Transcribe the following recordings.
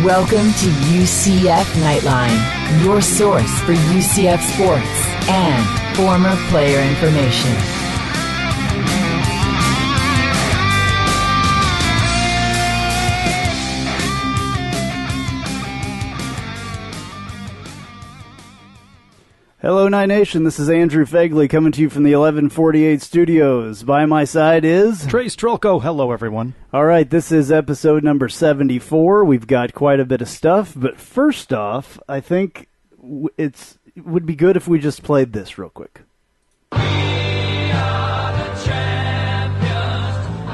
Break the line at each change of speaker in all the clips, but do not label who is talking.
Welcome to UCF Knightline, your source for UCF sports and former player information.
Hello, Night Nation. This is Andrew Phegley coming to you from the 1148 studios. By my side is
Trylko. Hello, everyone.
All right, this is episode number 74. We've got quite a bit of stuff, but first off, I think it would be good if we just played this real quick. We are the champions.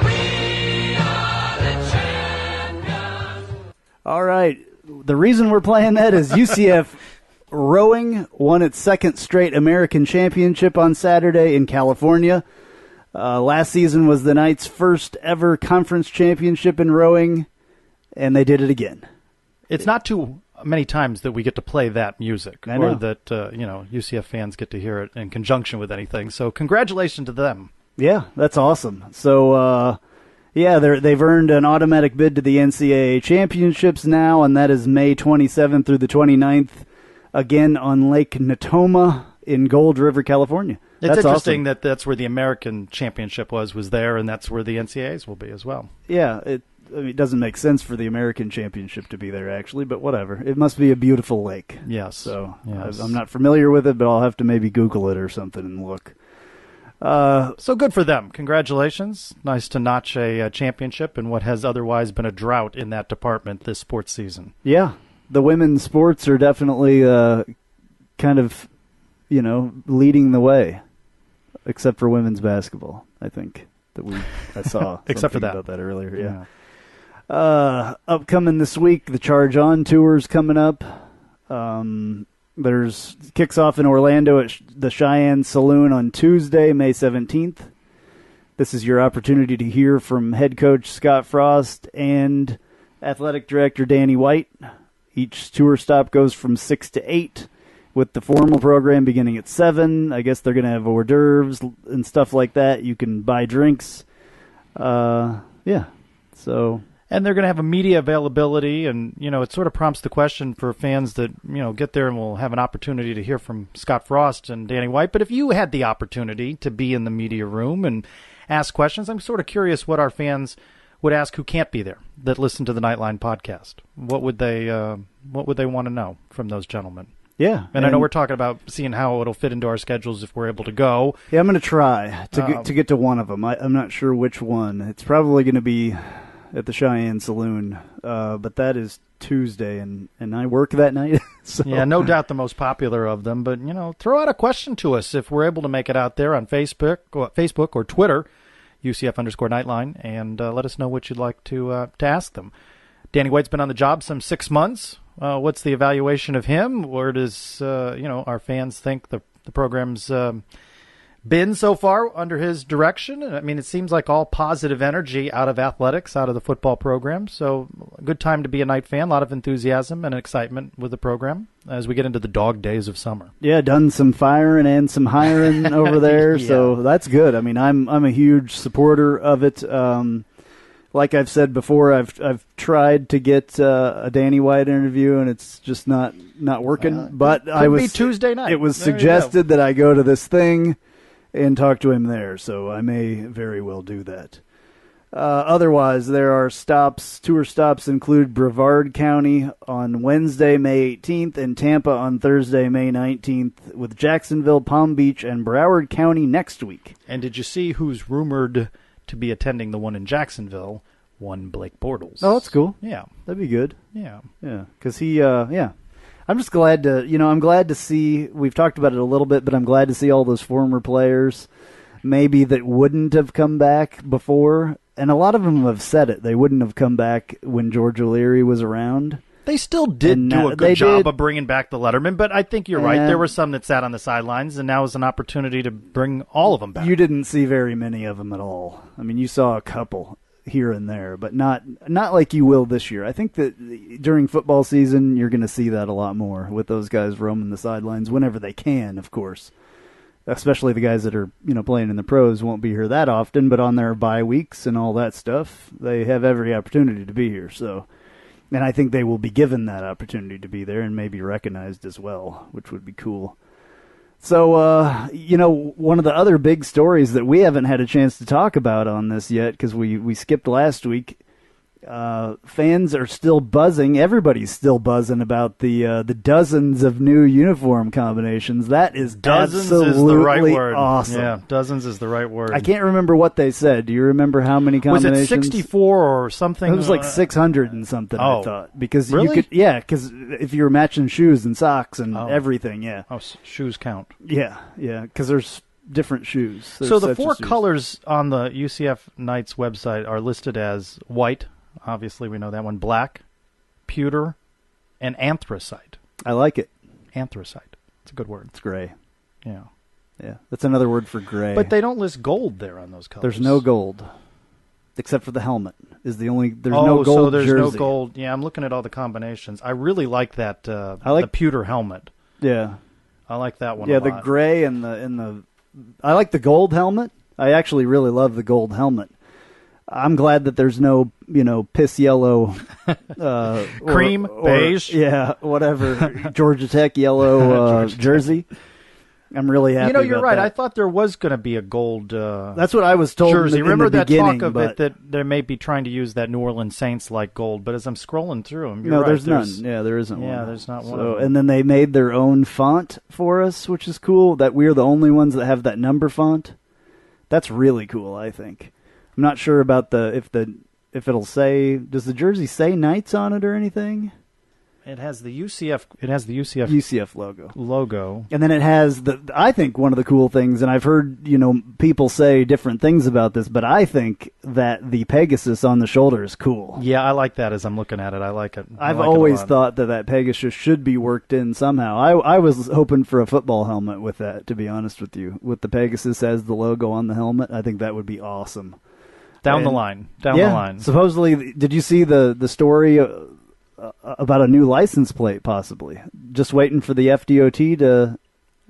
We are the champions. All right, the reason we're playing that is UCF rowing won its second straight American championship on Saturday in California. Last season was the Knights' first ever conference championship in rowing, and they did it again.
It's not too many times that we get to play that music,
I know.
or that UCF fans get to hear it in conjunction with anything. So congratulations to them.
Yeah, that's awesome. So, they've earned an automatic bid to the NCAA championships now, and that is May 27th through the 29th. Again on Lake Natoma in Gold River, California.
It's
that's
interesting
awesome.
that's where the American championship was there, and that's where the NCAAs will be as well.
Yeah, it doesn't make sense for the American championship to be there, actually, but whatever. It must be a beautiful lake.
Yes.
So
yes.
I'm not familiar with it, but I'll have to maybe Google it or something and look.
So good for them. Congratulations. Nice to notch a championship in what has otherwise been a drought in that department this sports season.
Yeah. The women's sports are definitely kind of, leading the way, except for women's basketball, I think, I saw
except for that.
about that earlier, yeah. Upcoming this week, the Charge On Tour's coming up. There's kicks off in Orlando at the Cheyenne Saloon on Tuesday, May 17th. This is your opportunity to hear from head coach Scott Frost and athletic director Danny White. Each tour stop goes from 6 to 8, with the formal program beginning at 7. I guess they're going to have hors d'oeuvres and stuff like that. You can buy drinks. So.
And they're going to have a media availability, and, it sort of prompts the question for fans that, get there and will have an opportunity to hear from Scott Frost and Danny White. But if you had the opportunity to be in the media room and ask questions, I'm sort of curious what our fans would ask who can't be there, that listen to the Knightline podcast. What would they want to know from those gentlemen?
Yeah.
And I know we're talking about seeing how it'll fit into our schedules if we're able to go.
Yeah, I'm going to try to get to one of them. I'm not sure which one. It's probably going to be at the Cheyenne Saloon, but that is Tuesday, and I work that night. So.
Yeah, no doubt the most popular of them. But, throw out a question to us if we're able to make it out there on Facebook or Twitter, UCF_Knightline, and let us know what you'd like to ask them. Danny White's been on the job some 6 months. What's the evaluation of him? Where does our fans think the program's been so far under his direction? I mean, it seems like all positive energy out of athletics, out of the football program. So a good time to be a Knight fan. A lot of enthusiasm and excitement with the program as we get into the dog days of summer.
Yeah, done some firing and some hiring over there,
yeah.
So that's good. I mean, I'm a huge supporter of it. Like I've said before, I've tried to get a Danny White interview, and it's just not working. But
be Tuesday night.
It was
there
suggested that I go to this thing and talk to him there, so I may very well do that. Otherwise, there are stops. Tour stops include Brevard County on Wednesday, May 18th, and Tampa on Thursday, May 19th, with Jacksonville, Palm Beach, and Broward County next week.
And did you see who's rumored to be attending the one in Jacksonville? One Blake Bortles.
Oh, that's cool.
Yeah.
That'd be good.
Yeah.
Yeah, because he, I'm just glad to, I'm glad to see, we've talked about it a little bit, but I'm glad to see all those former players maybe that wouldn't have come back before. And a lot of them have said it. They wouldn't have come back when George O'Leary was around.
They still did do a good job of bringing back the Letterman, but I think you're right. There were some that sat on the sidelines, and now is an opportunity to bring all of them back.
You didn't see very many of them at all. I mean, you saw a couple here and there, but not like you will this year. I think that during football season, you're going to see that a lot more with those guys roaming the sidelines whenever they can, of course. Especially the guys that are, playing in the pros won't be here that often, but on their bye weeks and all that stuff, they have every opportunity to be here. So And I think they will be given that opportunity to be there and maybe recognized as well, which would be cool. So, one of the other big stories that we haven't had a chance to talk about on this yet, because we skipped last week, fans are still buzzing. Everybody's still buzzing about the dozens of new uniform combinations. That is
dozens
absolutely
is the right word.
Awesome.
Yeah, dozens is the right word.
I can't remember what they said. Do you remember how many combinations?
Was it 64 or something?
It was like 600 and something, I thought. Because
really?
Because if you were matching shoes and socks and everything, yeah.
Oh, shoes count.
Yeah, because there's different shoes. There's
so the 4 colors on the UCF Knights website are listed as white. Obviously, we know that one. Black, pewter, and anthracite.
I like it.
Anthracite. It's a good word.
It's gray.
Yeah.
Yeah, that's another word for gray.
But they don't list gold there on those colors.
There's no gold, except for the helmet. Is the only there's no gold
so there's
jersey.
no gold. Yeah, I'm looking at all the combinations. I really like that. I like the pewter helmet.
Yeah,
I like that one.
Yeah,
a lot.
the gray and the. I like the gold helmet. I actually really love the gold helmet. I'm glad that there's no, piss yellow,
cream, beige,
whatever, Georgia Tech yellow jersey. I'm really happy.
You're right.
That.
I thought there was going to be a gold.
That's what I was told.
Jersey. Remember that talk of
but
it that they may be trying to use that New Orleans Saints like gold. But as I'm scrolling through them,
there's none. Yeah, there isn't one.
Yeah, there's not one.
And then they made their own font for us, which is cool. That we're the only ones that have that number font. That's really cool. I think. I'm not sure about if it'll say. Does the jersey say Knights on it or anything?
It has the UCF. It has the
UCF
logo,
and then it has I think one of the cool things, and I've heard people say different things about this, but I think that the Pegasus on the shoulder is cool.
Yeah, I like that. As I'm looking at it, I like it.
I've always thought that Pegasus should be worked in somehow. I was hoping for a football helmet with that. To be honest with you, with the Pegasus as the logo on the helmet, I think that would be awesome.
Down the line.
Supposedly, did you see the story about a new license plate possibly? Just waiting for the FDOT to...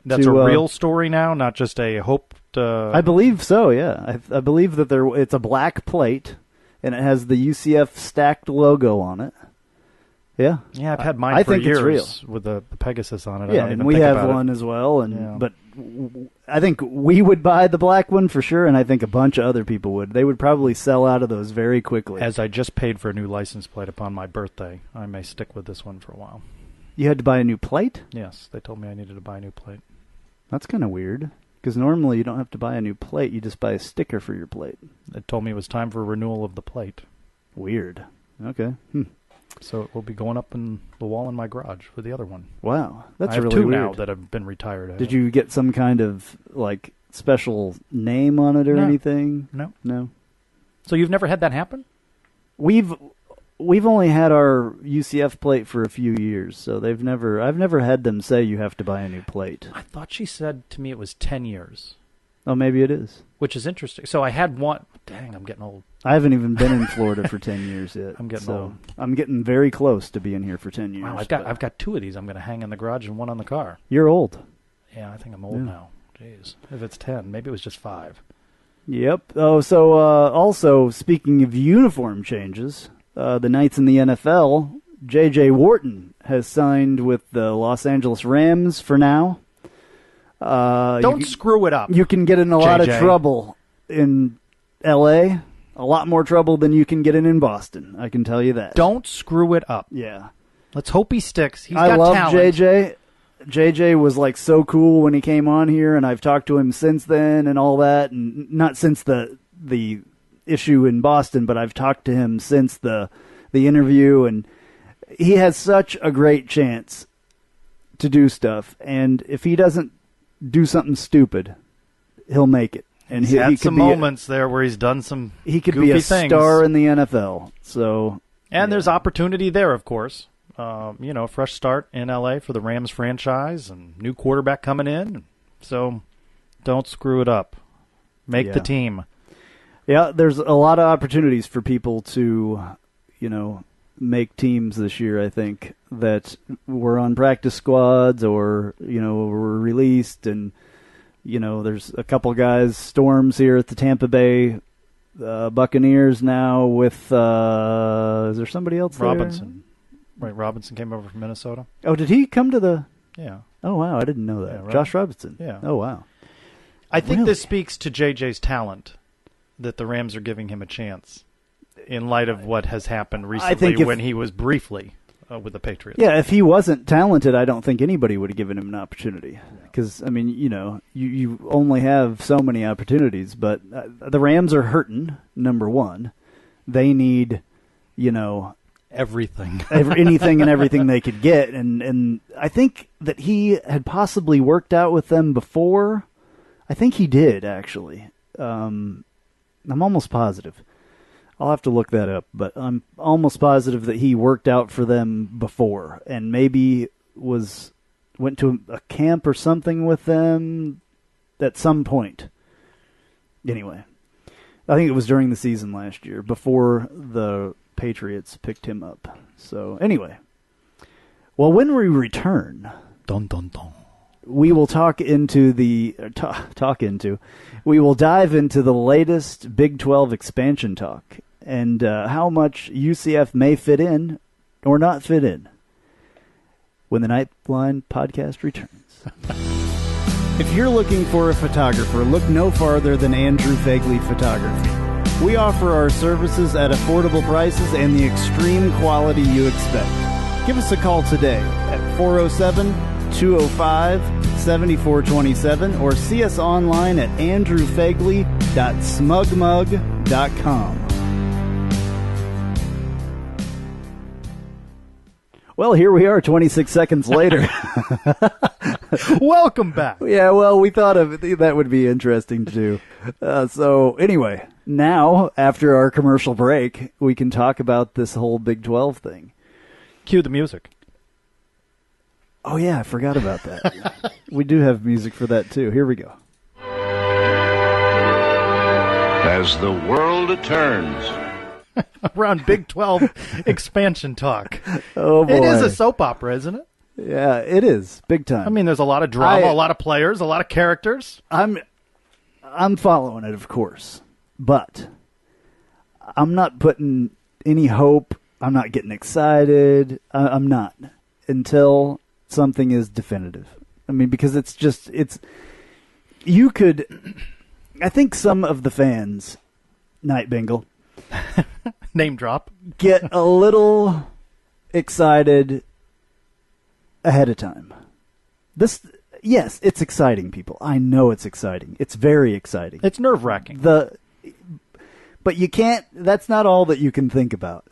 That's a real story now, not just a hoped...
I believe so, yeah. I believe that it's a black plate, and it has the UCF stacked logo on it. Yeah.
Yeah, I've had mine for years with the Pegasus on it.
Yeah, and we have one as well. But I think we would buy the black one for sure, and I think a bunch of other people would. They would probably sell out of those very quickly.
As I just paid for a new license plate upon my birthday, I may stick with this one for a while.
You had to buy a new plate?
Yes, they told me I needed to buy a new plate.
That's kind of weird, because normally you don't have to buy a new plate. You just buy a sticker for your plate.
They told me it was time for renewal of the plate.
Weird. Okay.
So it will be going up in the wall in my garage for the other one.
Wow, that's
really
weird.
I have 2 now that have been retired.
Did you get some kind of special name on it or anything?
No. So you've never had that happen?
We've only had our UCF plate for a few years, so I've never had them say you have to buy a new plate.
I thought she said to me it was 10 years.
Oh, maybe it is.
Which is interesting. So I had one. Dang, I'm getting old.
I haven't even been in Florida for 10 years yet.
I'm getting old.
I'm getting very close to being here for 10 years.
Wow, I've got 2 of these I'm going to hang in the garage and one on the car.
You're old.
Yeah, I think I'm old now. Jeez. If it's 10, maybe it was just 5.
Yep. Oh, so also, speaking of uniform changes, the Knights in the NFL, J.J. Wharton has signed with the Los Angeles Rams for now.
Don't screw it up.
You can get in a lot of trouble in L.A., a lot more trouble than you can get in Boston, I can tell you that.
Don't screw it up.
Yeah.
Let's hope he sticks.
I love
talent.
JJ. JJ was so cool when he came on here, and I've talked to him since then and all that, and not since the issue in Boston, but I've talked to him since the interview, and he has such a great chance to do stuff, and if he doesn't do something stupid, he'll make it. And
he's had some moments there where he's done some
he could be a
things.
Star in the NFL.
There's opportunity there, of course. Fresh start in L.A. for the Rams franchise and new quarterback coming in. So don't screw it up. Make the team.
Yeah, there's a lot of opportunities for people to, make teams this year, I think, that were on practice squads or, were released. And, there's a couple guys, Storms here at the Tampa Bay Buccaneers now with, is there somebody else there?
Robinson. Right, Robinson came over from Minnesota.
Oh, did he come to the...
Yeah.
Oh, wow, I didn't know that.
Yeah, right.
Josh Robinson.
Yeah.
Oh, wow.
I think
Really?
this speaks to JJ's talent, that the Rams are giving him a chance in light of what has happened recently when he was briefly with the Patriots.
Yeah, if he wasn't talented, I don't think anybody would have given him an opportunity. Because, I mean, you only have so many opportunities, but the Rams are hurting, number one. They need,
everything.
Anything and everything they could get. And I think that he had possibly worked out with them before. I think he did, actually. I'm almost positive. I'll have to look that up, but I'm almost positive that he worked out for them before and maybe went to a camp or something with them at some point. Anyway, I think it was during the season last year, before the Patriots picked him up. So anyway, well, when we return,
dun dun dun,
we will we will dive into the latest Big 12 expansion talk and how much UCF may fit in or not fit in when the Knightline podcast returns. If you're looking for a photographer, look no farther than Andrew Phegley Photography. We offer our services at affordable prices and the extreme quality you expect. Give us a call today at 407-205-7427 or see us online at andrewphegley.smugmug.com. Well, here we are 26 seconds later.
Welcome back.
Yeah, well, we thought that would be interesting to do. So anyway, now, after our commercial break, we can talk about this whole Big 12 thing.
Cue the music.
Oh, yeah, I forgot about that. We do have music for that, too. Here we go.
As the world turns.
Around Big 12 expansion talk.
Oh, boy.
It is a soap opera, isn't it?
Yeah, it is. Big time.
I mean, there's a lot of drama, a lot of players, a lot of characters.
I'm following it, of course. But I'm not putting any hope. I'm not getting excited. I'm not. Until something is definitive. I mean, because I think some of the fans, Night Bingle,
name drop,
get a little excited ahead of time. Yes, it's exciting, people. I know it's exciting. It's very exciting.
It's nerve-wracking.
But you can't, that's not all that you can think about.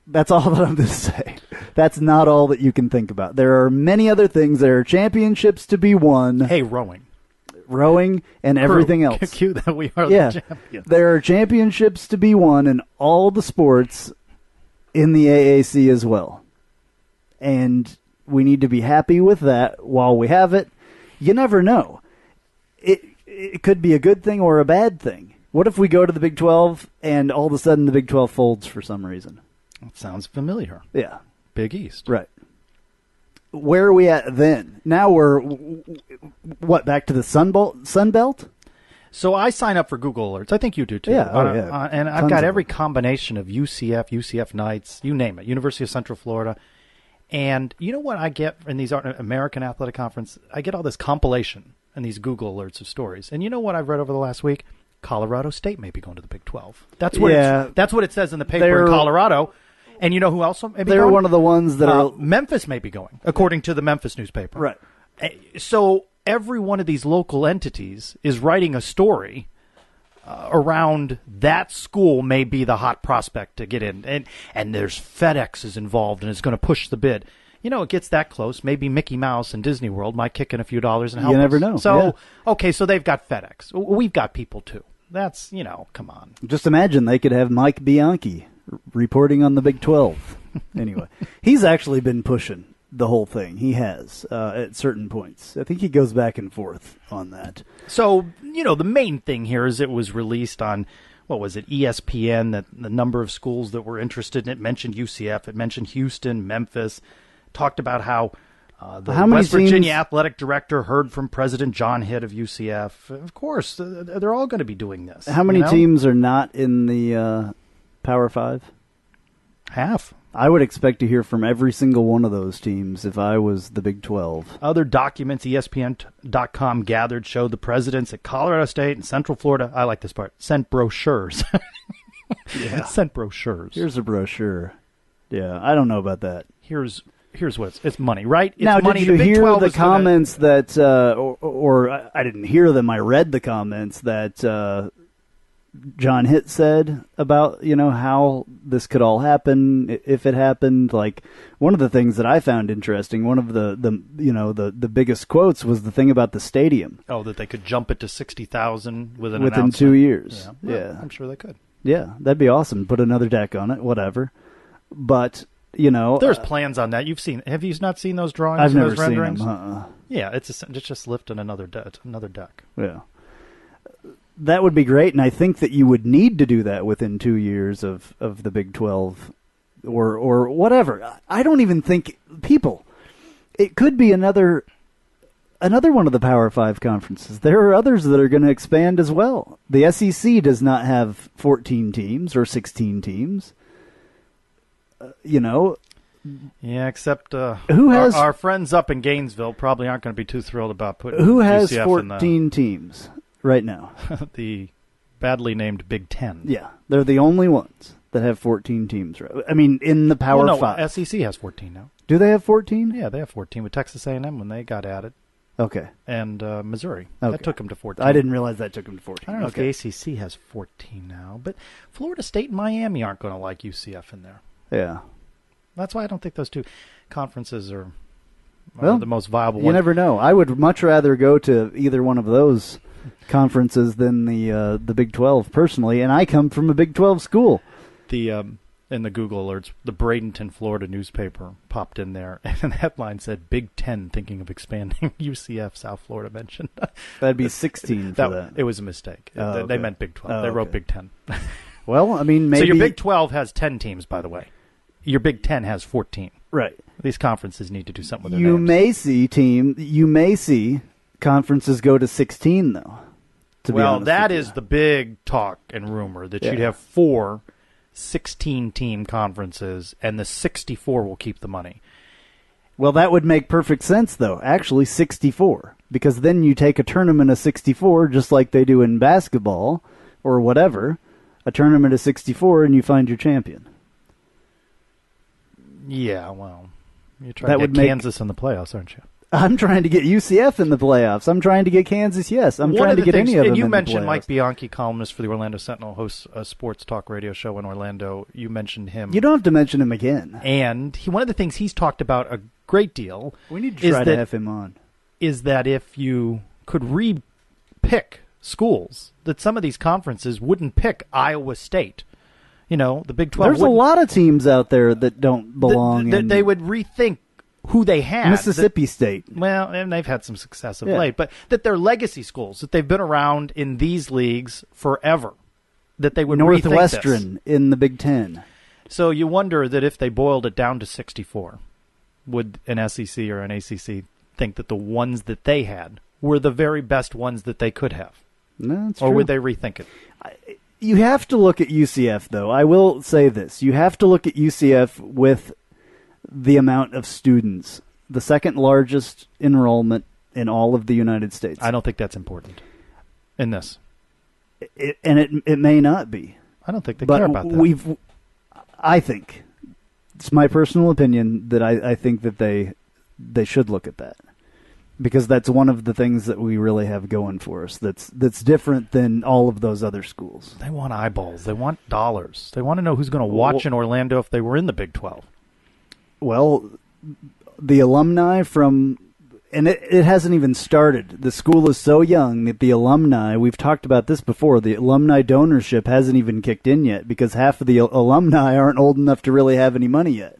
That's all that I'm going to say. That's not all that you can think about. There are many other things. There are championships to be won.
Hey, rowing
and everything else.
Cue that we are the champions.
There are championships to be won in all the sports in the AAC as well. And we need to be happy with that while we have it. You never know. It could be a good thing or a bad thing. What if we go to the Big 12 and all of a sudden the Big 12 folds for some reason?
That sounds familiar.
Yeah.
Big East.
Right. Where are we at then? Now we're, back to the Sun Belt? So
I sign up for Google Alerts. I think you do too.
Yeah,
and I've got every combination of UCF Knights, you name it, University of Central Florida. And you know what I get in these American Athletic Conference? I get all this compilation and these Google Alerts of stories. And you know what I've read over the last week? Colorado State may be going to the Big 12. That's what it says in the paper in Colorado. And you know who else may be going?
They're one of the ones that are...
Memphis may be going, according to the Memphis newspaper.
Right.
So every one of these local entities is writing a story around that school may be the hot prospect to get in. And there's FedEx is involved and it's going to push the bid. You know, it gets that close. Maybe Mickey Mouse and Disney World might kick in a few dollars and help us.
You never know.
So, okay, so they've got FedEx. We've got people too. That's, come on.
Just imagine they could have Mike Bianchi reporting on the Big 12. Anyway, he's actually been pushing the whole thing. He has at certain points. I think he goes back and forth on that.
So, the main thing here is it was released on, ESPN, that the number of schools that were interested in it mentioned UCF, it mentioned Houston, Memphis, talked about how the West Virginia athletic director heard from President John Hitt of UCF. Of course, they're all going to be doing this.
How many teams are not in the Power 5?
Half.
I would expect to hear from every single one of those teams if I was the Big 12.
Other documents ESPN.com gathered showed the presidents at Colorado State and Central Florida, I like this part, sent brochures.
Yeah.
Sent brochures.
Here's a brochure. Yeah, I don't know about that.
Here's what it's money, right? It's
now,
money.
did you
the Big
hear
12
the
is gonna-
comments that, or I didn't hear them, I read the comments that John Hitt said about, how this could all happen if it happened. Like, one of the things that I found interesting, one of the biggest quotes was the thing about the stadium.
Oh, that they could jump it to 60,000
within 2 years.
Yeah.
Yeah.
I'm sure they could.
Yeah, that'd be awesome. Put another deck on it, whatever. But,
there's plans on that. Have you not seen those drawings?
I've
and
never
those
seen
renderings?
them.
Yeah, it's just lifting another deck.
Yeah. That would be great, and I think that you would need to do that within 2 years of the Big 12 or whatever. I don't even think it could be another one of the Power 5 conferences. There are others that are going to expand as well. The SEC does not have 14 teams or 16 teams.
Yeah, except our friends up in Gainesville probably aren't going to be too thrilled about putting
who has
UCF
14 teams right now?
The badly named Big Ten.
Yeah, they're the only ones that have 14 teams. I mean, in the Power 5.
SEC has 14 now.
Do they have 14?
Yeah, they have 14 with Texas A&M when they got added.
Okay.
And Missouri.
Okay.
That took them to 14.
I didn't realize that took them to 14.
I don't know if the ACC has 14 now, but Florida State and Miami aren't going to like UCF in there.
Yeah.
That's why I don't think those two conferences are
Well,
the most viable
You
ones.
never know. I would much rather go to either one of those conferences than the Big 12 personally, and I come from a Big 12 school.
In the Google alerts, the Bradenton, Florida newspaper popped in there, and the headline said, Big Ten thinking of expanding. UCF South Florida mentioned.
That'd be 16 for that.
It was a mistake.
Oh,
They
okay.
meant Big 12.
Oh,
They wrote
okay.
Big Ten.
Well, I mean, maybe...
So your Big 12 has 10 teams, by the way. Your Big 10 has 14.
Right.
These conferences need to do something with their
You
names.
may see conferences go to 16, though. To be honest
that
with
is
you.
the big talk and rumor, that you'd
Yeah.
have 4 16-team conferences, and the 64 will keep the money.
Well, that would make perfect sense, though. Actually, 64. Because then you take a tournament of 64, just like they do in basketball or whatever, a tournament of 64, and you find your champion.
Yeah, well, you're trying
That
to
would
get
make-
Kansas in the playoffs, aren't you?
I'm trying to get UCF in the playoffs. I'm trying to get Kansas, yes. I'm
One
trying
of
to
the
get
things,
any of them
and you
in
mentioned
the
Mike
playoffs.
Bianchi, columnist for the Orlando Sentinel, hosts a sports talk radio show in Orlando. You mentioned him.
You don't have to mention him again.
And one of the things he's talked about a great deal
We need to try to have him on.
is that if you could re-pick schools, that some of these conferences wouldn't pick Iowa State. The Big 12
There's a lot of teams out there that don't belong
that
in
they would rethink who they had.
Mississippi State.
Well, and they've had some success of
Yeah.
late, but that they're legacy schools, that they've been around in these leagues forever, that they would rethink this.
Northwestern in the Big Ten.
So you wonder that if they boiled it down to 64, would an SEC or an ACC think that the ones that they had were the very best ones that they could have?
No, that's
Or
true.
would they rethink it?
You have to look at UCF, though. I will say this. You have to look at UCF with the amount of students. The second largest enrollment in all of the United States.
I don't think that's important in this.
It may not be.
I don't think they
But
care about that.
I think, it's my personal opinion, that I think that they should look at that. Because that's one of the things that we really have going for us that's different than all of those other schools.
They want eyeballs. They want dollars. They want to know who's going to watch in Orlando if they were in the Big 12.
Well, the alumni from, and it hasn't even started. The school is so young that the alumni, we've talked about this before, the alumni donorship hasn't even kicked in yet because half of the alumni aren't old enough to really have any money yet.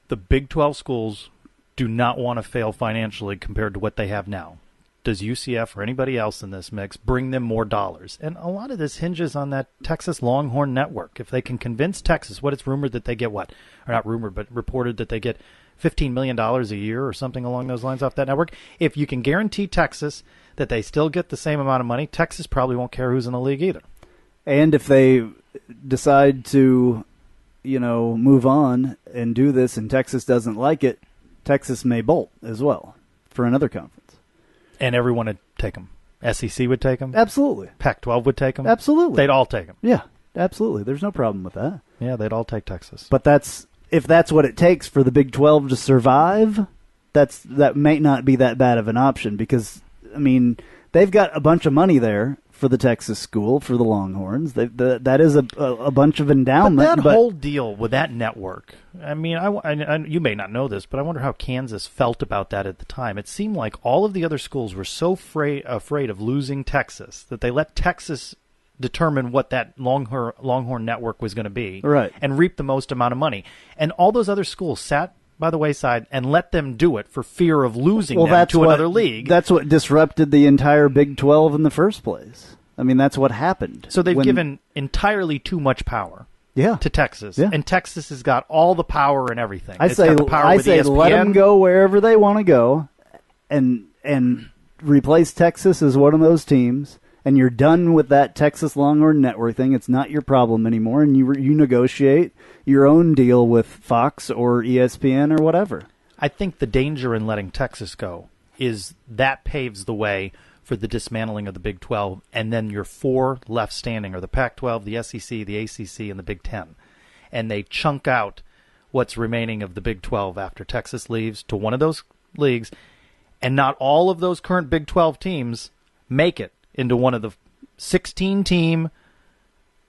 The Big 12 schools do not want to fail financially compared to what they have now. Does UCF or anybody else in this mix bring them more dollars? And a lot of this hinges on that Texas Longhorn Network. If they can convince Texas, what it's rumored that they get or not rumored, but reported that they get $15 million a year or something along those lines off that network. If you can guarantee Texas that they still get the same amount of money, Texas probably won't care who's in the league either.
And if they decide to, move on and do this and Texas doesn't like it, Texas may bolt as well for another conference.
And everyone would take them. SEC would take them?
Absolutely.
Pac-12 would take them?
Absolutely.
They'd all take them.
Yeah, absolutely. There's no problem with that.
Yeah, they'd all take Texas.
But if that's what it takes for the Big 12 to survive, that may not be that bad of an option because, they've got a bunch of money there for the Texas school, for the Longhorns. That is a bunch of endowment.
But that whole deal with that network, you may not know this, but I wonder how Kansas felt about that at the time. It seemed like all of the other schools were so afraid of losing Texas that they let Texas determine what that Longhorn network was going to be,
right,
and reap the most amount of money. And all those other schools sat by the wayside and let them do it for fear of losing them to another league.
That's what disrupted the entire Big 12 in the first place. That's what happened.
So they've given entirely too much power to Texas.
Yeah.
And Texas has got all the power and everything.
I say
ESPN.
Let them go wherever they want to go and replace Texas as one of those teams. And you're done with that Texas Longhorn Network thing. It's not your problem anymore, and you negotiate your own deal with Fox or ESPN or whatever.
I think the danger in letting Texas go is that paves the way for the dismantling of the Big 12, and then your four left standing are the Pac-12, the SEC, the ACC, and the Big 10. And they chunk out what's remaining of the Big 12 after Texas leaves to one of those leagues, and not all of those current Big 12 teams make it into one of the 16-team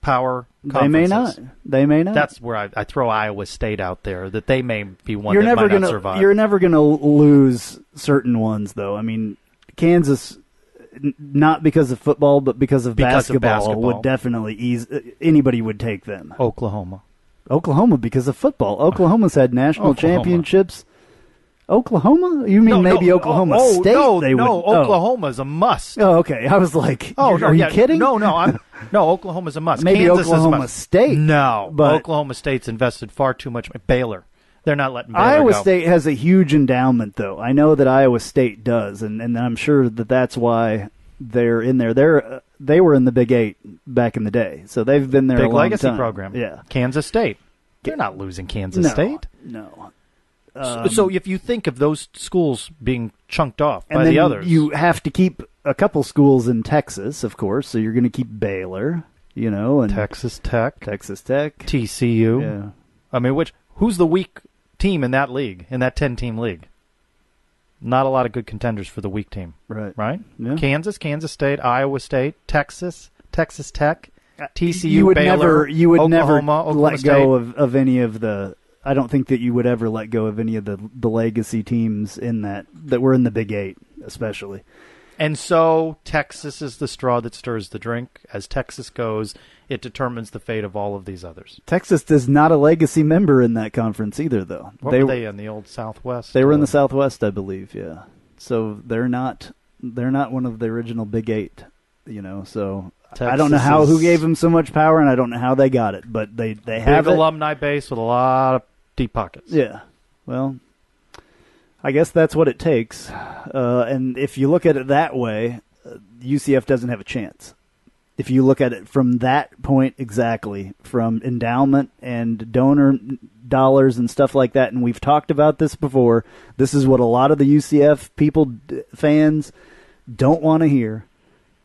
power conferences.
They may not.
That's where I throw Iowa State out there, that they may be one that might not survive.
You're never going to lose certain ones, though. Kansas, not because of football, but because of basketball, would definitely ease. Anybody would take them.
Oklahoma,
because of football. Oklahoma's had national championships. Oklahoma? You mean Oklahoma State?
Oklahoma's a must.
Oh, okay. I was like, are you kidding?
No, Oklahoma's a must.
Maybe
Kansas
Oklahoma
is a
State.
No,
but
Oklahoma State's invested far too much. Baylor. They're not letting Baylor
Iowa
go.
State has a huge endowment, though. I know that Iowa State does, and I'm sure that's why they're in there. They were in the Big 8 back in the day, so they've been there a long
legacy
time.
program.
Yeah.
Kansas State. They're not losing Kansas State.
No.
So if you think of those schools being chunked off by
and then
the others,
you have to keep a couple schools in Texas, of course. So you're going to keep Baylor, and
Texas Tech,
Yeah.
TCU. Who's the weak team in that league, in that 10-team league? Not a lot of good contenders for the weak team. Right?
Yeah.
Kansas State, Iowa State, Texas Tech, TCU,
you would
Baylor,
never
Oklahoma
let go of any of the. I don't think that you would ever let go of any of the legacy teams in that were in the Big 8, especially.
And so Texas is the straw that stirs the drink. As Texas goes, it determines the fate of all of these others.
Texas is not a legacy member in that conference either, though.
Were they in the old Southwest?
They were in the Southwest, I believe. Yeah. So they're not one of the original Big 8. So Texas, I don't know who gave them so much power, and I don't know how they got it, but they have
big alumni base with a lot of deep pockets.
Yeah. Well, I guess that's what it takes. And if you look at it that way, UCF doesn't have a chance. If you look at it from that point exactly, from endowment and donor dollars and stuff like that, and we've talked about this before, this is what a lot of the UCF fans don't want to hear,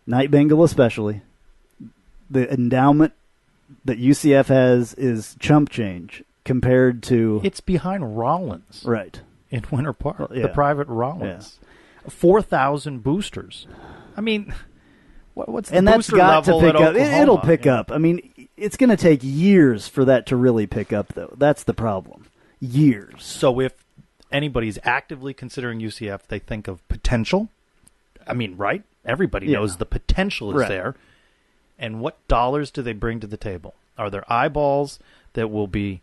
Night Bengal especially. The endowment that UCF has is chump change compared to...
It's behind Rollins.
Right.
In Winter Park.
Well, yeah.
The private Rollins. Yeah. 4,000 boosters. What's the booster level at Oklahoma?
It'll pick up. It's going to take years for that to really pick up, though. That's the problem. Years.
So if anybody's actively considering UCF, they think of potential. Right? Everybody knows the potential is there. And what dollars do they bring to the table? Are there eyeballs that will be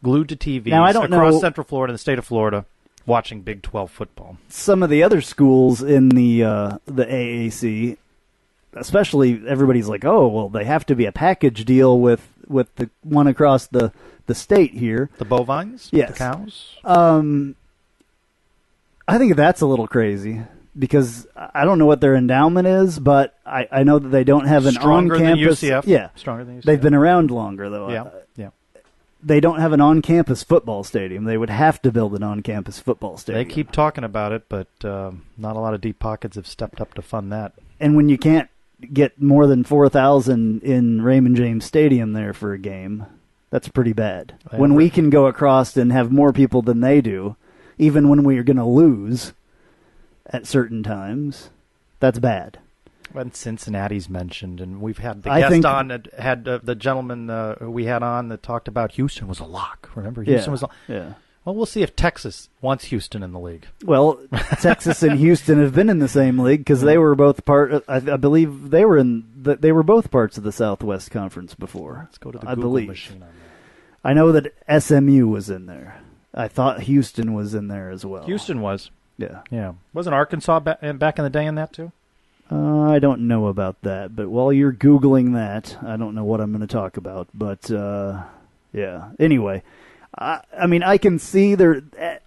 glued to TVs across Central Florida and the state of Florida watching Big 12 football?
Some of the other schools in the AAC, especially, everybody's like, oh, well, they have to be a package deal with the one across the state here.
The bovines?
Yes.
The cows?
I think that's a little crazy because I don't know what their endowment is, but I know that they don't have an
Stronger
on-campus.
Than UCF.
Yeah.
Stronger than UCF.
They've been around longer, though.
Yeah.
they don't have an on-campus football stadium. They would have to build an on-campus football stadium.
They keep talking about it, but not a lot of deep pockets have stepped up to fund that.
And when you can't get more than 4,000 in Raymond James Stadium there for a game, that's pretty bad. When we can go across and have more people than they do, even when we are going to lose at certain times, that's bad.
When Cincinnati's mentioned, and we've had the guest on that had the gentleman who we had on that talked about Houston was a lock. Remember, Houston was a lock.
Yeah.
Well, we'll see if Texas wants Houston in the league.
Well, Texas and Houston have been in the same league because they were both I believe they were both parts of the Southwest Conference before.
Let's go to the Google machine on that.
I know that SMU was in there. I thought Houston was in there as well.
Houston was.
Yeah.
Wasn't Arkansas back in the day in that too?
I don't know about that, but while you're Googling that, I don't know what I'm going to talk about. But, yeah. Anyway, I mean, I can see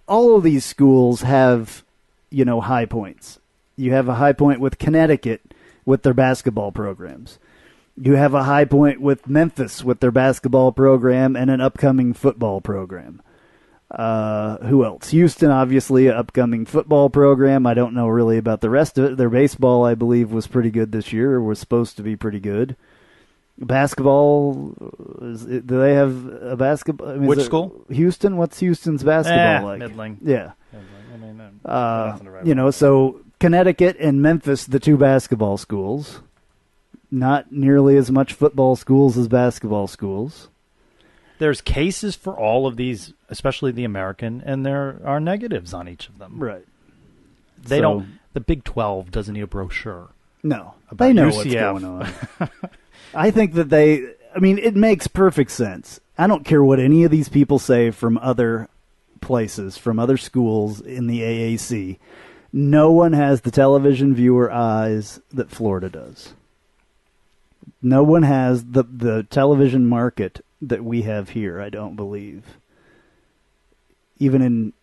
all of these schools have, high points. You have a high point with Connecticut with their basketball programs. You have a high point with Memphis with their basketball program and an upcoming football program. Who else? Houston, obviously, an upcoming football program. I don't know really about the rest of it. Their baseball, I believe, was pretty good this year, or was supposed to be pretty good. Basketball, do they have a basketball? I mean,
which school?
Houston? What's Houston's basketball like?
Middling.
Yeah.
Middling. I mean,
so Connecticut and Memphis, the two basketball schools. Not nearly as much football schools as basketball schools.
There's cases for all of these, especially the American, and there are negatives on each of them.
Right.
The Big 12 doesn't need a brochure.
No.
About
they know
UCF.
what's going on. I think that it makes perfect sense. I don't care what any of these people say from other places, from other schools in the AAC. No one has the television viewer eyes that Florida does. No one has the television market that we have here, I don't believe. Even in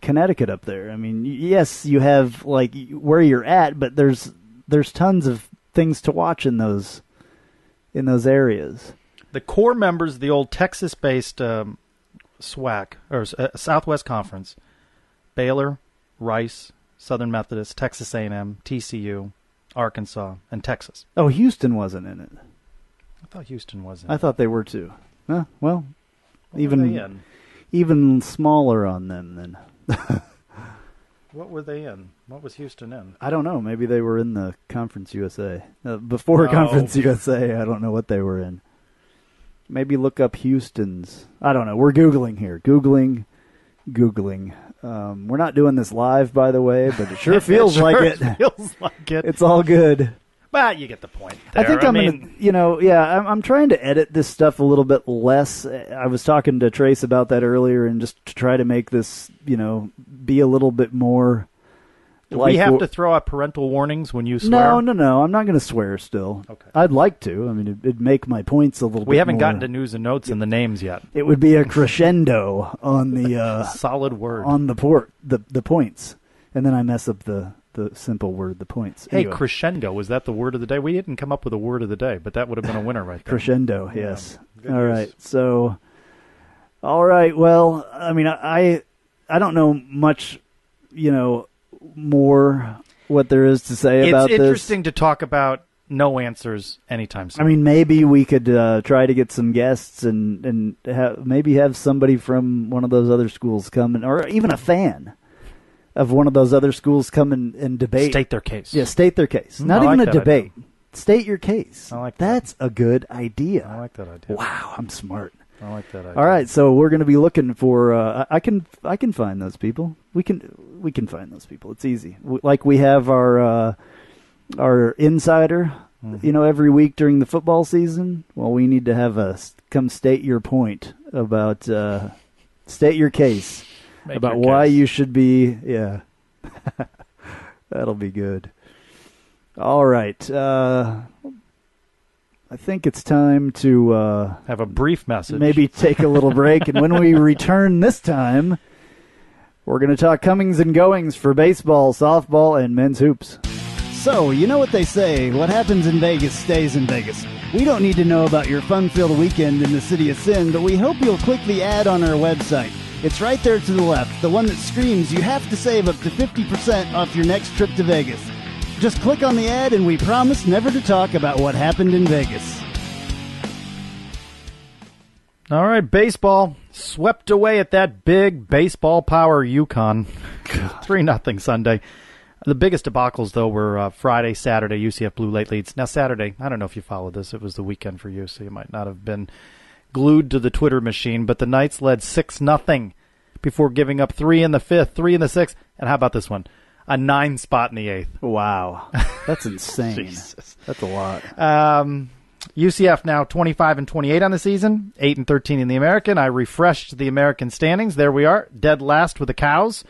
Connecticut up there. I mean, yes, you have like where you're at, but there's tons of things to watch in those areas.
The core members of the old Texas-based SWAC or Southwest Conference: Baylor, Rice, Southern Methodist, Texas A&M, TCU, Arkansas, and Texas.
Oh, Houston wasn't in it.
I thought Houston was in
I
it.
thought they were too. Well,
What
even smaller on them then.
What were they in? What was Houston in?
I don't know. Maybe they were in the Conference USA. Before Conference USA, I don't know what they were in. Maybe look up Houston's. I don't know. We're Googling here. Googling. We're not doing this live, by the way, but it sure feels like it.
Feels like it.
It's all good.
Well, you get the point there.
I think I'm trying to edit this stuff a little bit less. I was talking to Trace about that earlier, and just to try to make this, be a little bit more.
Do we have to throw out parental warnings when you swear?
No. I'm not going to swear still.
Okay.
I'd like to. I mean, it'd make my points a little bit more.
We haven't gotten to news and notes and the names yet.
It would be a crescendo on the
solid word
on the points, and then I mess up the simple word, the points.
Hey,
Anyway.
Crescendo, was that the word of the day? We didn't come up with a word of the day, but that would have been a winner right there.
Crescendo, yes.
Good
All
news.
right. So, all right. Well, I mean, I don't know much, more what there is to say about this.
It's interesting to talk about no answers anytime soon.
I mean, maybe we could try to get some guests and maybe have somebody from one of those other schools come in, or even a fan of one of those other schools come and debate.
State their case.
Yeah, state their case. Not
I
even
like
a
that
debate. State your case.
I like that.
That's a good idea.
I like that idea.
Wow, I'm smart.
I like that idea.
All right, so we're going to be looking for. I can find those people. We can find those people. It's easy. Like we have our insider.
Mm-hmm.
Every week during the football season. Well, we need to have come state your point about state your case.
Make
about
your
why
case.
you should be, that'll be good. All right. I think it's time to
have a brief message.
maybe take a little break. And when we return this time, we're going to talk comings and goings for baseball, softball, and men's hoops. So, you know what they say, what happens in Vegas stays in Vegas. We don't need to know about your fun-filled weekend in the City of Sin, but we hope you'll click the ad on our website. It's right there to the left, the one that screams you have to save up to 50% off your next trip to Vegas. Just click on the ad and we promise never to talk about what happened in Vegas.
All right, baseball swept away at that big baseball power UConn. 3-0 Sunday. The biggest debacles, though, were Friday, Saturday, UCF blew late leads. Now, Saturday, I don't know if you followed this. It was the weekend for you, so you might not have been glued to the Twitter machine. But the Knights led 6-0 before giving up 3 in the 5th, 3 in the 6th. And how about this one? A 9 spot in the 8th.
Wow. That's insane.
Jesus.
That's a lot.
UCF now 25-28 on the season, 8-13 in the American. I refreshed the American standings. There we are, dead last with the Cows,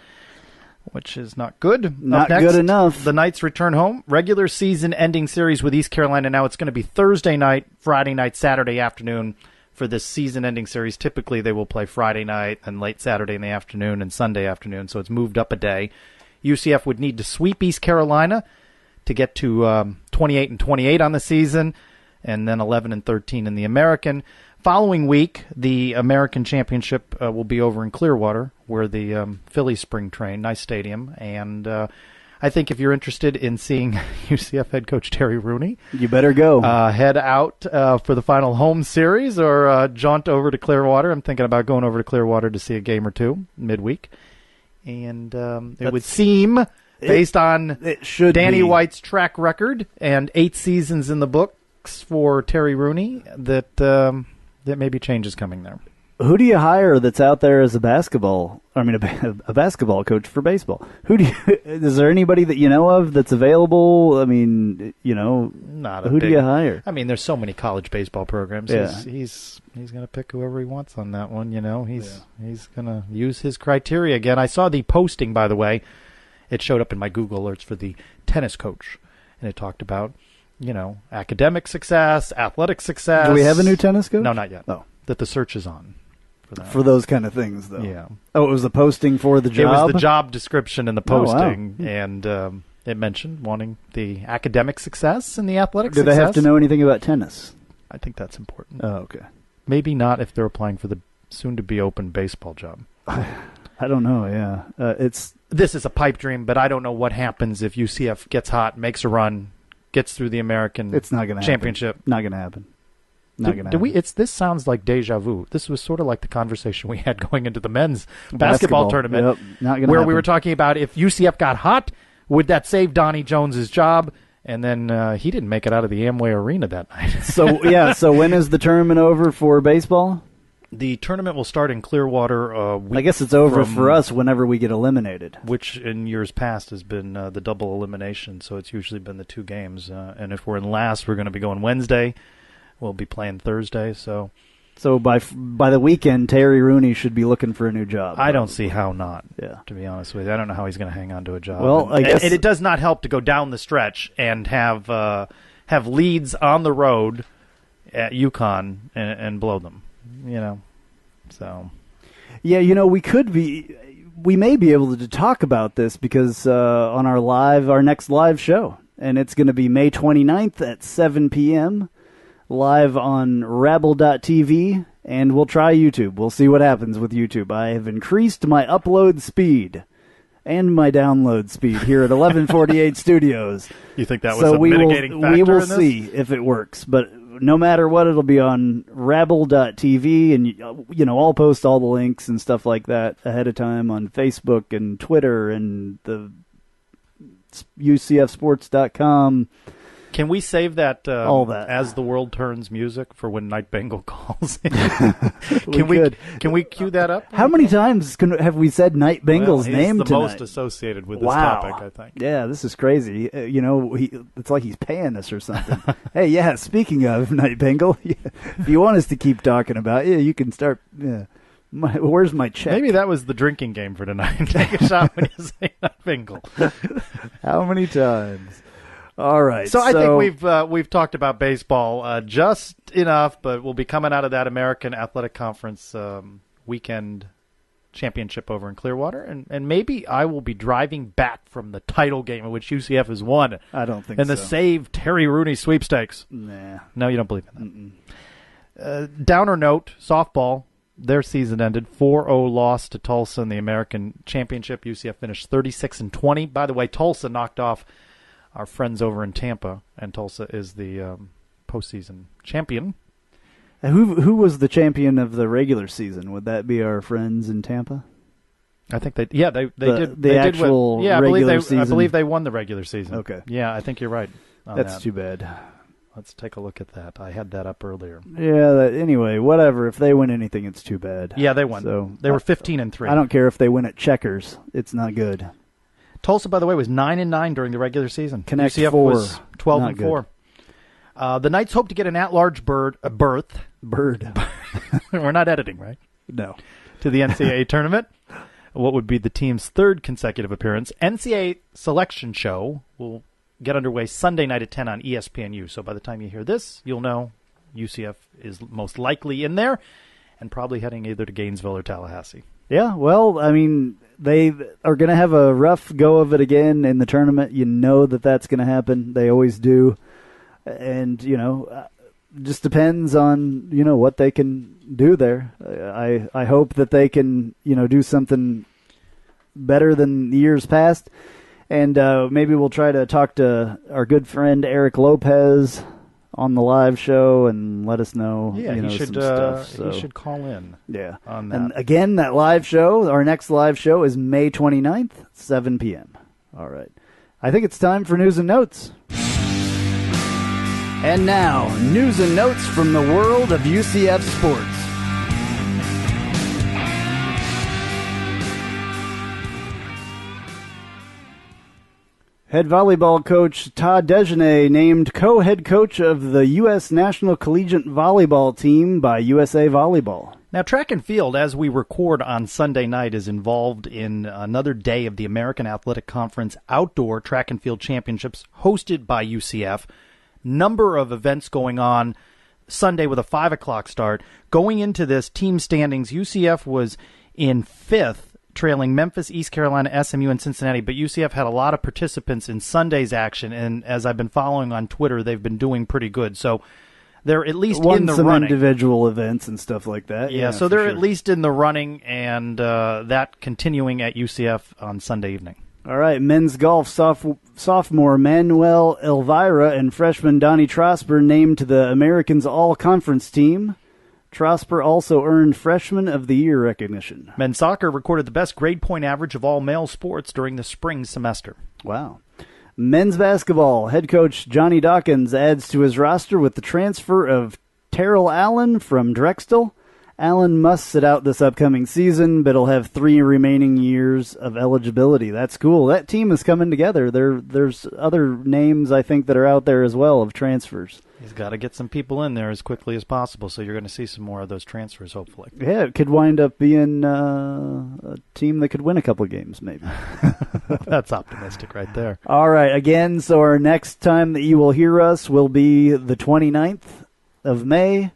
which is not good.
Not good enough.
The Knights return home. Regular season ending series with East Carolina. Now it's going to be Thursday night, Friday night, Saturday afternoon for this season ending series. Typically they will play Friday night and late Saturday in the afternoon and Sunday afternoon, so it's moved up a day. UCF would need to sweep East Carolina to get to 28-28 on the season, and then 11-13 in the American. Following week, the American Championship will be over in Clearwater, where the Phillies spring train. Nice stadium. And I think if you're interested in seeing UCF head coach Terry Rooney,
you better go.
Head out for the final home series or jaunt over to Clearwater. I'm thinking about going over to Clearwater to see a game or two midweek. And it would seem, based on Danny White's track record and 8 seasons in the book, for Terry Rooney, that maybe change is coming there.
Who do you hire that's out there as a basketball coach for baseball? Is there anybody that you know of that's available? I mean, who do you hire?
I mean, there's so many college baseball programs. Yeah. He's going to pick whoever he wants on that one. He's going to use his criteria again. I saw the posting, by the way. It showed up in my Google alerts for the tennis coach, and it talked about academic success, athletic success.
Do we have a new tennis coach?
No, not yet.
Oh.
That the search is on.
For those kind of things, though.
Yeah.
Oh, it was the posting for the job?
It was the job description in the posting,
Oh, wow.
And it mentioned wanting the academic succce and the athletic success.
Do they have to know anything about tennis?
I think that's important.
Oh, okay.
Maybe not if they're applying for the soon-to-be open baseball job.
I don't know, yeah.
This is a pipe dream, but I don't know what happens if UCF gets hot, makes a run, gets through the American
it's not gonna
championship.
Happen. Not going to happen. Not going to happen.
This sounds like deja vu. This was sort of like the conversation we had going into the men's basketball tournament,
yep, not gonna
where
happen.
we were talking about if UCF got hot, would that save Donnie Jones's job? And then he didn't make it out of the Amway Arena that night.
So when is the tournament over for baseball?
The tournament will start in Clearwater.
I guess it's over for us whenever we get eliminated.
Which in years past has been the double elimination, so it's usually been the 2 games. And if we're in last, we're going to be going Wednesday. We'll be playing Thursday. So
by the weekend, Terry Rooney should be looking for a new job.
I don't see how not,
yeah.
To be honest with you. I don't know how he's going to hang on to a job.
Well, I guess...
And it does not help to go down the stretch and have leads on the road at UConn and blow them. So
yeah, we may be able to talk about this because on our next live show, and it's going to be May 29th at 7 p.m. live on Rabble.tv, and we'll try YouTube. We'll see what happens with YouTube. I have increased my upload speed and my download speed here at 1148 Studios.
You think that was a mitigating factor?
We will
in this?
see if it works, but no matter what, it'll be on Rabble.tv, and I'll post all the links and stuff like that ahead of time on Facebook and Twitter and the UCFsports.com.
Can we save that,
all that
as the world turns music for when Night Bengal calls in? Can we cue that up?
How many times have we said Night Bengal's name
tonight? He's the
tonight?
most associated with this topic, I think.
Yeah, this is crazy. It's like he's paying us or something. Hey, yeah, speaking of Night Bengal, if you want us to keep talking about it, you can start... Yeah. Where's my check?
Maybe that was the drinking game for tonight. Take a shot when you say Night Bengal.
How many times? All right.
So I think we've talked about baseball just enough, but we'll be coming out of that American Athletic Conference weekend championship over in Clearwater, and maybe I will be driving back from the title game in which UCF has won.
I don't think so.
In the Save Terry Rooney sweepstakes.
Nah.
No, you don't believe in that. Downer note, softball, their season ended 4-0 loss to Tulsa in the American Championship. UCF finished 36-20. By the way, Tulsa knocked off our friends over in Tampa, and Tulsa is the postseason champion.
Who was the champion of the regular season? Would that be our friends in Tampa?
I think they did.
The
They
actual
did win. Yeah,
regular season.
I believe they won the regular season.
Okay.
Yeah, I think you're right.
That's
that.
too bad.
Let's take a look at that. I had that up earlier.
Yeah. Anyway, whatever. If they win anything, it's too bad.
Yeah, they won.
So
they were 15-3.
I don't care if they win at checkers. It's not good.
Tulsa, by the way, was 9-9 during the regular season.
Connect
UCF
4.
was 12-4. The Knights hope to get an at-large berth. We're not editing, right?
No.
To the NCAA tournament. What would be the team's third consecutive appearance. NCAA selection show will get underway Sunday night at 10 on ESPNU. So by the time you hear this, you'll know UCF is most likely in there and probably heading either to Gainesville or Tallahassee.
Yeah, well, I mean, they are going to have a rough go of it again in the tournament. You know that's going to happen. They always do. And, just depends on, what they can do there. I hope that they can, do something better than years past. And maybe we'll try to talk to our good friend Eric Lopez on the live show and let us know.
Yeah,
he
should.
Some stuff, so.
He should call in.
Yeah,
on that.
And again, that live show, our next live show is May 29th, 7 p.m. All right, I think it's time for news and notes. And now, news and notes from the world of UCF sports. Head volleyball coach Todd Dejanay named co-head coach of the U.S. National Collegiate Volleyball Team by USA Volleyball.
Now, track and field, as we record on Sunday night, is involved in another day of the American Athletic Conference Outdoor Track and Field Championships hosted by UCF. Number of events going on Sunday with a 5 o'clock start. Going into this team standings, UCF was in 5th, trailing Memphis, East Carolina, SMU, and Cincinnati. But UCF had a lot of participants in Sunday's action, and as I've been following on Twitter, they've been doing pretty good. So they're at least in the
some
running.
Individual events and stuff like that.
Yeah, so they're at least in the running, and that continuing at UCF on Sunday evening.
All right, men's golf sophomore Manuel Elvira and freshman Donnie Trosper named to the Americans All-Conference team. Trosper also earned Freshman of the Year recognition.
Men's soccer recorded the best grade point average of all male sports during the spring semester.
Wow. Men's basketball, head coach Johnny Dawkins adds to his roster with the transfer of Terrell Allen from Drexel. Allen must sit out this upcoming season, but he'll have 3 remaining years of eligibility. That's cool. That team is coming together. There's other names, I think, that are out there as well of transfers.
He's got to get some people in there as quickly as possible, so you're going to see some more of those transfers, hopefully.
Yeah, it could wind up being a team that could win a couple of games, maybe.
That's optimistic right there.
All right, again, so our next time that you will hear us will be the 29th of May,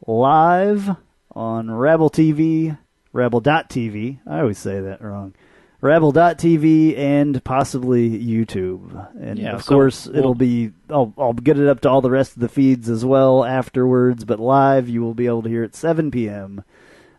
live on Rabble TV, Rabble.tv. I always say that wrong. Rabble.tv and possibly YouTube. And, of course, it'll be... I'll get it up to all the rest of the feeds as well afterwards, but live you will be able to hear it 7 p.m.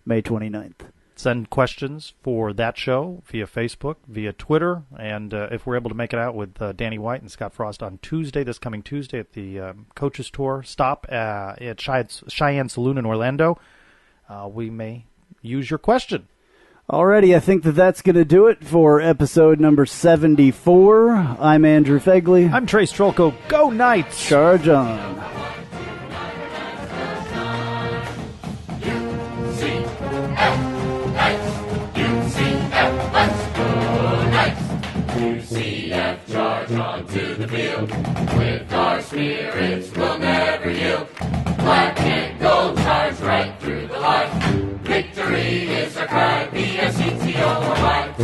May 29th.
Send questions for that show via Facebook, via Twitter, and if we're able to make it out with Danny White and Scott Frost on Tuesday, this coming Tuesday at the Coaches Tour stop at Cheyenne Saloon in Orlando, we may use your question.
Alrighty, I think that's going to do it for episode number 74. I'm Andrew Phegley.
I'm Trace Trylko. Go Knights!
Charge on.
UCF, charge on to the field. With our spirits, we'll never yield. Black and gold, charge right through the heart. Victory is our cry. B-S-E-T-O-R-Y.